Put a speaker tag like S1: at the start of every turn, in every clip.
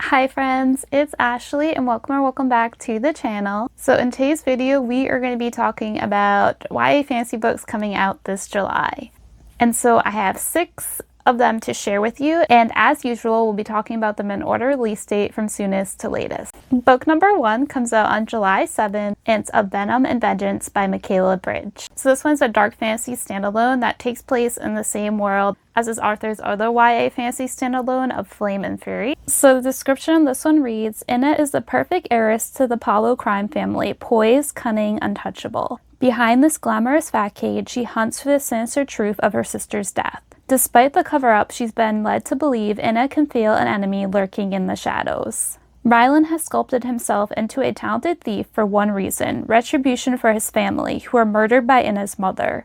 S1: Hi friends, it's Ashley and welcome back to the channel. So in today's video, we are going to be talking about YA fantasy books coming out this July. And so I have 6 of them to share with you, and as usual, we'll be talking about them in order release date from soonest to latest. Book number 1 comes out on July 7th, and it's Venom and Vengeance by Mikayla Bridge. So this one's a dark fantasy standalone that takes place in the same world as is Arthur's other YA fantasy standalone of Flame and Fury. So the description of this one reads, Inna is the perfect heiress to the Paulo crime family, poised, cunning, untouchable. Behind this glamorous facade, she hunts for the sinister truth of her sister's death. Despite the cover-up, she's been led to believe Inna can feel an enemy lurking in the shadows. Rylan has sculpted himself into a talented thief for one reason, retribution for his family, who were murdered by Inna's mother.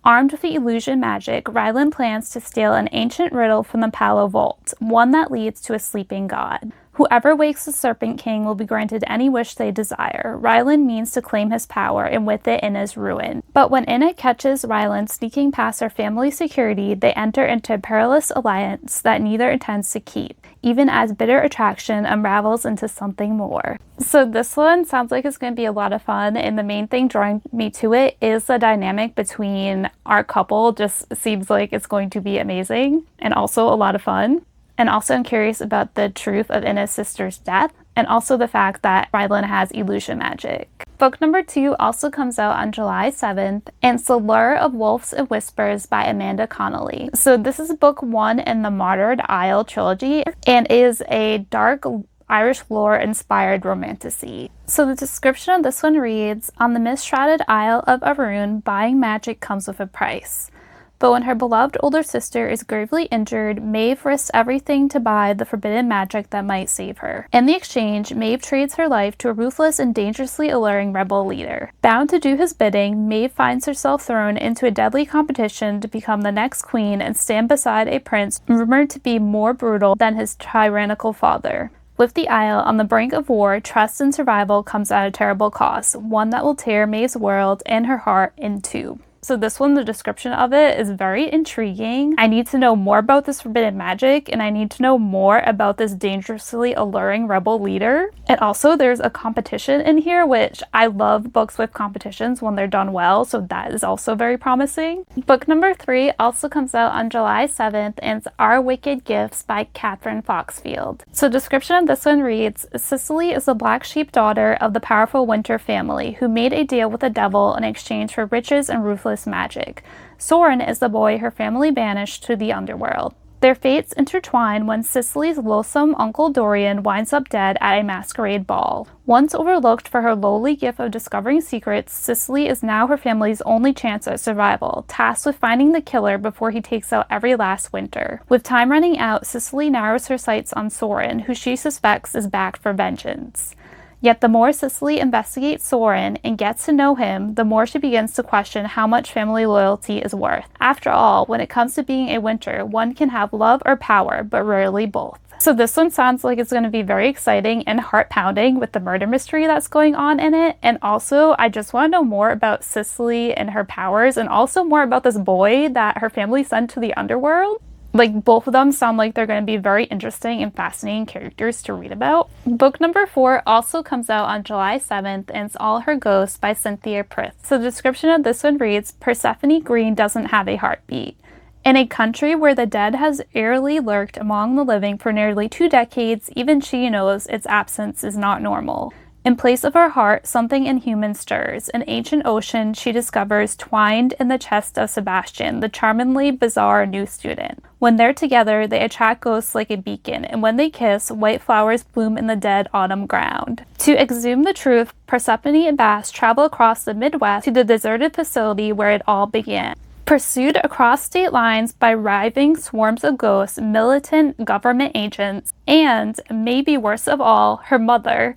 S1: Armed with the illusion magic, Rylan plans to steal an ancient riddle from the Paulo Vault, one that leads to a sleeping god. Whoever wakes the Serpent King will be granted any wish they desire. Rylan means to claim his power, and with it, Inna's ruin. But when Inna catches Rylan sneaking past her family's security, they enter into a perilous alliance that neither intends to keep, even as bitter attraction unravels into something more. So this one sounds like it's going to be a lot of fun, and the main thing drawing me to it is the dynamic between our couple. Just seems like it's going to be amazing and also a lot of fun. And also I'm curious about the truth of Inna's sister's death, and also the fact that Rylan has illusion magic. Book number 2 also comes out on July 7th, and it's The Lure of Wolves and Whispers by Amanda Connolly. So this is book 1 in the Martyred Isle trilogy, and is a dark Irish lore-inspired romantasy. So the description of this one reads, On the mist-shrouded Isle of Arun, buying magic comes with a price. But when her beloved older sister is gravely injured, Maeve risks everything to buy the forbidden magic that might save her. In the exchange, Maeve trades her life to a ruthless and dangerously alluring rebel leader. Bound to do his bidding, Maeve finds herself thrown into a deadly competition to become the next queen and stand beside a prince rumored to be more brutal than his tyrannical father. With the Isle on the brink of war, trust and survival comes at a terrible cost, one that will tear Maeve's world and her heart in two. So this one, the description of it is very intriguing. I need to know more about this forbidden magic, and I need to know more about this dangerously alluring rebel leader. And also there's a competition in here, which I love books with competitions when they're done well, so that is also very promising. Book number 3 also comes out on July 7th, and it's Our Wicked Gifts by Kathryn Foxfield. So description of this one reads, Cicely is the black sheep daughter of the powerful Winter family, who made a deal with the devil in exchange for riches and ruthless magic. Soren is the boy her family banished to the underworld. Their fates intertwine when Cicely's loathsome Uncle Dorian winds up dead at a masquerade ball. Once overlooked for her lowly gift of discovering secrets, Cicely is now her family's only chance at survival, tasked with finding the killer before he takes out every last winter. With time running out, Cicely narrows her sights on Soren, who she suspects is back for vengeance. Yet the more Cicely investigates Soren and gets to know him, the more she begins to question how much family loyalty is worth. After all, when it comes to being a Winter, one can have love or power, but rarely both. So this one sounds like it's going to be very exciting and heart-pounding with the murder mystery that's going on in it. And also, I just want to know more about Cicely and her powers, and also more about this boy that her family sent to the underworld. Like, both of them sound like they're going to be very interesting and fascinating characters to read about. Book number 4 also comes out on July 7th, and it's All Her Ghosts by Cynthia Prith. So the description of this one reads, Persephone Green doesn't have a heartbeat. In a country where the dead has eerily lurked among the living for nearly 2 decades, even she knows its absence is not normal. In place of her heart, something inhuman stirs. An ancient ocean she discovers twined in the chest of Sebastian, the charmingly bizarre new student. When they're together, they attract ghosts like a beacon, and when they kiss, white flowers bloom in the dead autumn ground. To exhume the truth, Persephone and Bast travel across the Midwest to the deserted facility where it all began. Pursued across state lines by writhing swarms of ghosts, militant government agents, and, maybe worst of all, her mother,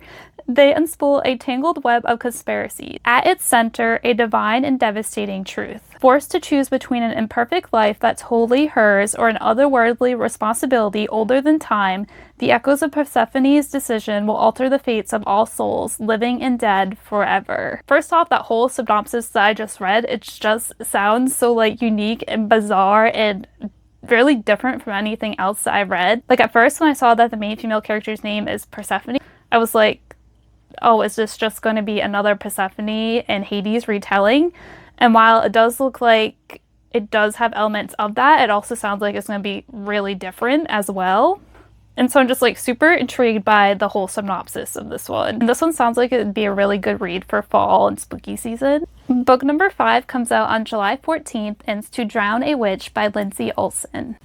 S1: they unspool a tangled web of conspiracies. At its center, a divine and devastating truth. Forced to choose between an imperfect life that's wholly hers or an otherworldly responsibility older than time, the echoes of Persephone's decision will alter the fates of all souls, living and dead, forever. First off, that whole synopsis that I just read, it just sounds so like unique and bizarre and really different from anything else that I've read. Like, at first when I saw that the main female character's name is Persephone, I was like, oh, is this just going to be another Persephone and Hades retelling? And while it does look like it does have elements of that, it also sounds like it's going to be really different as well. And so I'm just like super intrigued by the whole synopsis of this one. And this one sounds like it would be a really good read for fall and spooky season. Book number 5 comes out on July 14th and it's To Drown a Witch by Lindsey Olsson.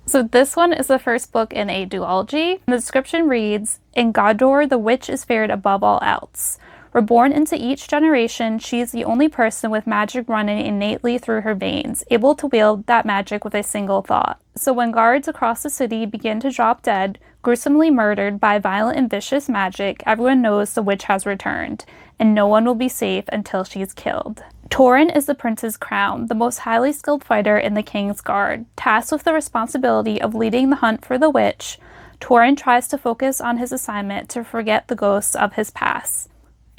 S1: So this one is the first book in a duology. The description reads, "In Godor, the witch is feared above all else. Reborn into each generation, she is the only person with magic running innately through her veins, able to wield that magic with a single thought. So when guards across the city begin to drop dead, gruesomely murdered by violent and vicious magic, everyone knows the witch has returned, and no one will be safe until she is killed. Torin is the prince's crown, the most highly skilled fighter in the king's guard. Tasked with the responsibility of leading the hunt for the witch, Torin tries to focus on his assignment to forget the ghosts of his past.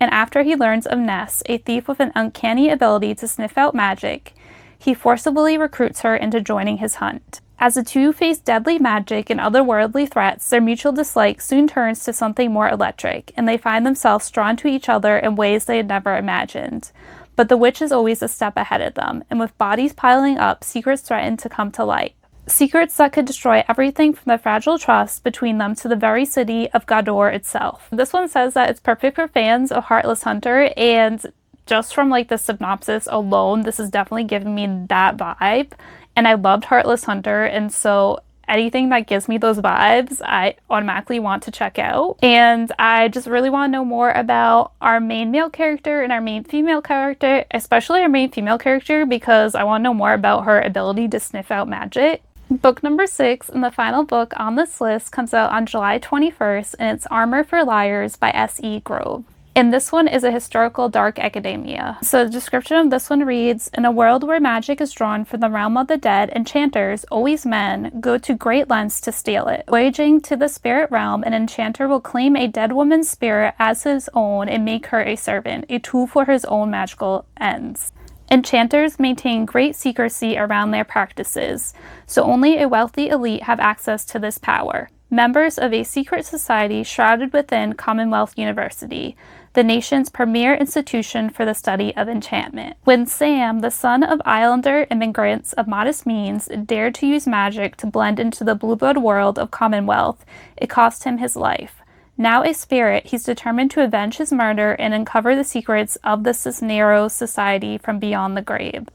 S1: And after he learns of Ness, a thief with an uncanny ability to sniff out magic, he forcibly recruits her into joining his hunt. As the two face deadly magic and otherworldly threats, their mutual dislike soon turns to something more electric, and they find themselves drawn to each other in ways they had never imagined. But the witch is always a step ahead of them, and with bodies piling up, secrets threaten to come to light. Secrets that could destroy everything from the fragile trust between them to the very city of Godor itself." This one says that it's perfect for fans of Heartless Hunter, and just from like the synopsis alone, this is definitely giving me that vibe. And I loved Heartless Hunter, and so anything that gives me those vibes, I automatically want to check out. And I just really want to know more about our main male character and our main female character, especially our main female character, because I want to know more about her ability to sniff out magic. Book number 6 and the final book on this list comes out on July 21st, and it's Armor for Liars by S.E. Grove. And this one is a historical dark academia. So the description of this one reads, "In a world where magic is drawn from the realm of the dead, enchanters, always men, go to great lengths to steal it. Voyaging to the spirit realm, an enchanter will claim a dead woman's spirit as his own and make her a servant, a tool for his own magical ends. Enchanters maintain great secrecy around their practices, so only a wealthy elite have access to this power. Members of a secret society shrouded within Commonwealth University, the nation's premier institution for the study of enchantment. When Sam, the son of islander immigrants of modest means, dared to use magic to blend into the blue-blood world of Commonwealth, it cost him his life. Now a spirit, he's determined to avenge his murder and uncover the secrets of the Cisneros Society from beyond the grave.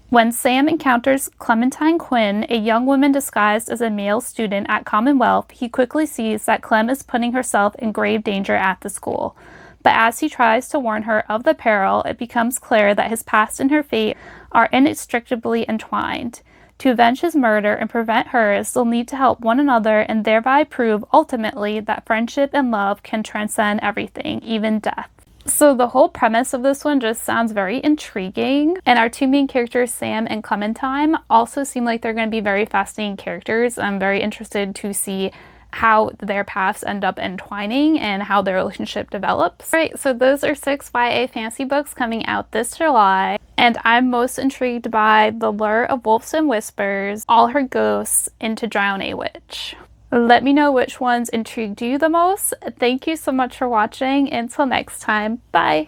S1: When Sam encounters Clementine Quinn, a young woman disguised as a male student at Commonwealth, he quickly sees that Clem is putting herself in grave danger at the school. But as he tries to warn her of the peril, it becomes clear that his past and her fate are inextricably entwined. To avenge his murder and prevent hers, they'll need to help one another and thereby prove ultimately that friendship and love can transcend everything, even death." So the whole premise of this one just sounds very intriguing, and our two main characters, Sam and Clementine, also seem like they're going to be very fascinating characters. I'm very interested to see how their paths end up entwining and how their relationship develops. Alright, so those are 6 YA fantasy books coming out this July, and I'm most intrigued by The Lure of Wolves and Whispers, All Her Ghosts, and To Drown a Witch. Let me know which ones intrigued you the most. Thank you so much for watching. Until next time, bye!